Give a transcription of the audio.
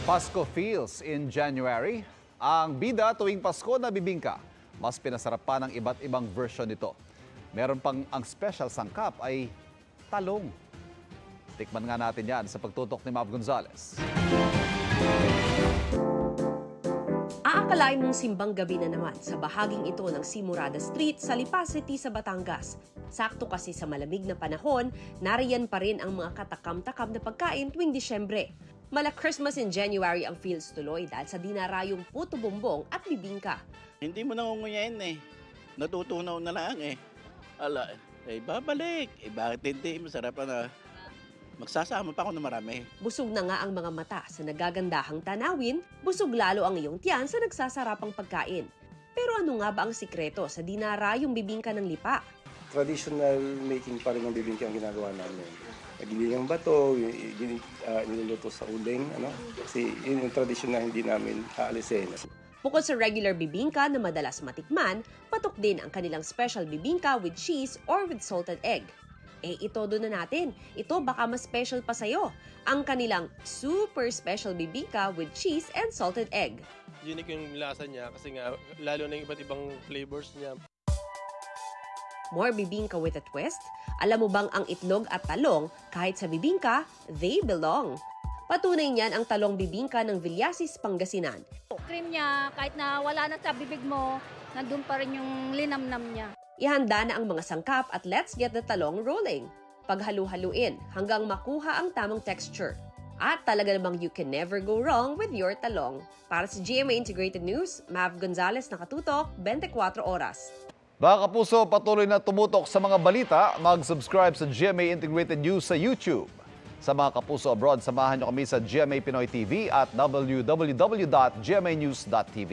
Pasko feels in January. Ang bida tuwing Pasko na bibingka. Mas pinasarap pa ng iba't ibang version nito. Meron pang ang special sangkap ay talong. Tikman nga natin yan sa pagtutok ni Mav Gonzalez. Aakalain mong simbang gabi na naman sa bahaging ito ng Simurada Street sa Lipa City sa Batangas. Sakto kasi sa malamig na panahon, nariyan pa rin ang mga katakam-takam na pagkain tuwing Disyembre. Mala Christmas in January ang feels tuloy dahil sa dinarayong puto bumbong at bibingka. Hindi mo nangunguyain eh. Natutunaw na lang eh. Ala, babalik. Bakit hindi? Masarap na. Magsasama pa ako na marami. Busog na nga ang mga mata sa nagagandahang tanawin, busog lalo ang iyong tiyan sa nagsasarapang pagkain. Pero ano nga ba ang sikreto sa dinarayong bibingka ng Lipa? Traditional making pa rin ng bibingka ang ginagawa namin. Nagiling ang bato, niluluto sa uling, kasi yun yung traditional hindi namin haalisin. Bukod sa regular bibingka na madalas matikman, patok din ang kanilang special bibingka with cheese or with salted egg. Ito doon na natin. Ito baka mas special pa sa'yo. Ang kanilang super special bibingka with cheese and salted egg. Unique yung lasa niya kasi nga lalo na yung iba't ibang flavors niya. More bibingka with a twist? Alam mo bang ang itlog at talong, kahit sa bibingka, they belong? Patunay niyan ang talong bibingka ng Villasis, Pangasinan. Cream niya, kahit na wala na sa bibig mo, nandun pa rin yung linamnam niya. Ihanda na ang mga sangkap at let's get the talong rolling. Paghalu-haluin hanggang makuha ang tamang texture. At talaga namang you can never go wrong with your talong. Para sa GMA Integrated News, Mav Gonzalez, nakatutok, 24 oras. Mga kapuso, patuloy na tumutok sa mga balita. Mag-subscribe sa GMA Integrated News sa YouTube. Sa mga kapuso abroad, samahan niyo kami sa GMA Pinoy TV at www.gmanews.tv.